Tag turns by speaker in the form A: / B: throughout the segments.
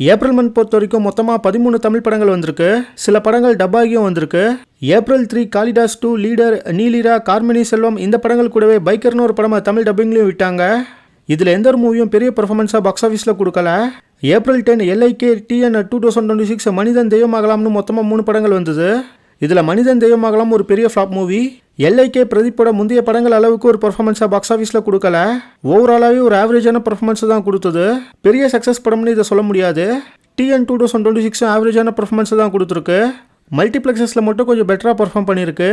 A: April month பொறுத்த வரைக்கும் மொத்தமாக 13 தமிழ் படங்கள் வந்திருக்கு. சில படங்கள் டப்பாகியும் வந்திருக்கு. ஏப்ரல் 3 காளிதாஸ் 2, லீடர், நீலிரா, கார்மினி செல்வம் இந்த படங்கள் கூடவே பைக்கர்னு ஒரு படமாக தமிழ் டப்பிங்லையும் விட்டாங்க. இதில் எந்த ஒரு மூவியும் பெரிய பர்ஃபார்மன்ஸாக பாக்ஸ் ஆஃபீஸில் கொடுக்கல. ஏப்ரல் 10 LIK TN 2026 மனிதன் தெய்வமாகலாம்னு மொத்தமாக 3 படங்கள் வந்தது. இதில் மனிதன் தெய்வமாகலாம் ஒரு பெரிய ஃப்ளாப் மூவி. LIK பிரதீப்போட முந்தைய படங்கள் அளவுக்கு ஒரு பர்ஃபார்மன்ஸாக பாக்ஸ் ஆஃபீஸில் கொடுக்கல. ஓவராலாகவே ஒரு ஆவரேஜான பர்ஃபார்மன்ஸ் தான் கொடுத்தது. பெரிய சக்ஸஸ் படம்னு இதை சொல்ல முடியாது. TN 2026 ஆவரேஜான பர்ஃபார்மன்ஸ் தான் கொடுத்துருக்கு. மல்டிப்ளெக்ஸஸில் மட்டும் கொஞ்சம் பெட்டராக பர்ஃபார்ம் பண்ணியிருக்கு.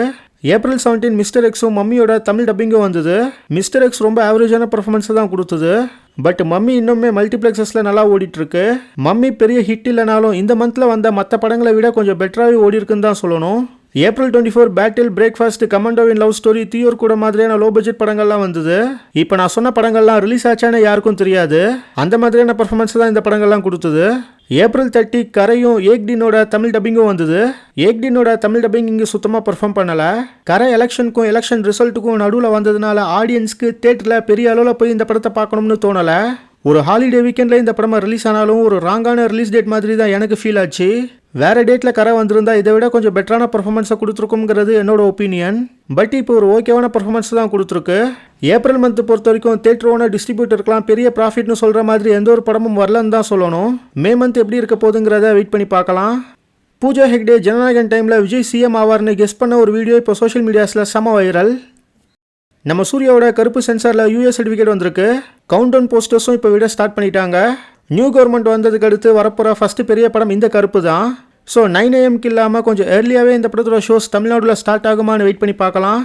A: ஏப்ரல் 17 மிஸ்டர் எக்ஸும் மம்மியோட தமிழ் டப்பிங்கும் வந்தது. மிஸ்டர் எக்ஸ் ரொம்ப ஆவரேஜான பர்ஃபார்மன்ஸ் தான் கொடுத்தது. பட் மம்மி இன்னுமே மல்டிப்ளெக்ஸஸில் நல்லா ஓடிட்டு இருக்கு. மம்மி பெரிய ஹிட் இல்லைனாலும் இந்த மந்தில் வந்த மற்ற படங்களை விட கொஞ்சம் பெட்டராகவே ஓடி இருக்குன்னு தான் சொல்லணும். ஏப்ரல் 24 பேட்டில், பிரேக்ஃபாஸ்ட், கமாண்டோவின் லவ் ஸ்டோரி, தியோர் கூட மாதிரியான லோ பட்ஜெட் படங்கள்லாம் வந்தது. இப்போ நான் சொன்ன படங்கள்லாம் ரிலீஸ் ஆச்சானே யாருக்கும் தெரியாது. அந்த மாதிரியான பர்ஃபார்மன்ஸ் தான் இந்த படங்கள்லாம் கொடுத்தது. ஏப்ரல் 30 கரையும் ஏக்டினோட தமிழ் டப்பிங்கும் வந்தது. ஏக்டினோட தமிழ் டப்பிங் இங்கே சுத்தமாக பர்ஃபார்ம் பண்ணலை. கரை எலெக்ஷனுக்கும் எலெக்ஷன் ரிசல்ட்டுக்கும் நடுவில் வந்ததுனால ஆடியன்ஸ்க்கு தேட்டரில் பெரிய அளவில் போய் இந்த படத்தை பார்க்கணும்னு தோணலை. ஒரு ஹாலிடே வீக்கெண்டில் இந்த படமாக ரிலீஸ் ஆனாலும் ஒரு ராங்கான ரிலீஸ் டேட் மாதிரி தான் எனக்கு ஃபீல் ஆச்சு. வேறு டேட்டில் கரை வந்திருந்தா இதை விட கொஞ்சம் பெட்டரான பர்ஃபார்மன்ஸை கொடுத்துருக்குங்கிறது என்னோட ஒப்பீனியன். பட் இப்போ ஒரு ஓகேவான பர்ஃபார்மன்ஸ் தான் கொடுத்துருக்கு. ஏப்ரல் மந்த் பொறுத்த வரைக்கும் தேட்டர் ஓனர் டிஸ்ட்ரிபியூட்டருக்குலாம் பெரிய ப்ராஃபிட்னு சொல்கிற மாதிரி எந்த ஒரு படமும் வரலன்னு தான் சொல்லணும். மே மந்த் எப்படி இருக்க போகுதுங்கிறத வெயிட் பண்ணி பார்க்கலாம். பூஜா ஹெக்டே ஜனநாயகன் டைமில் விஜய் CM ஆவார்னு கெஸ் பண்ண ஒரு வீடியோ இப்போ சோஷியல் மீடியாஸில் செம வைரல். நம்ம சூர்யாவோட கருப்பு சென்சாரில் US சர்டிஃபிகேட் வந்திருக்கு. கவுண்டவுன் போஸ்டர்ஸும் இப்போ விட ஸ்டார்ட் பண்ணிட்டாங்க. நியூ கவர்மெண்ட் வந்ததுக்கு அடுத்து வரப்போகிற ஃபஸ்ட்டு பெரிய படம் இந்த கருப்பு தான். ஸோ 9 AM இல்லாமல் கொஞ்சம் ஏர்லியாகவே இந்த படத்தோட ஷோஸ் தமிழ்நாட்டில் ஸ்டார்ட் ஆகுமான்னு வெயிட் பண்ணி பார்க்கலாம்.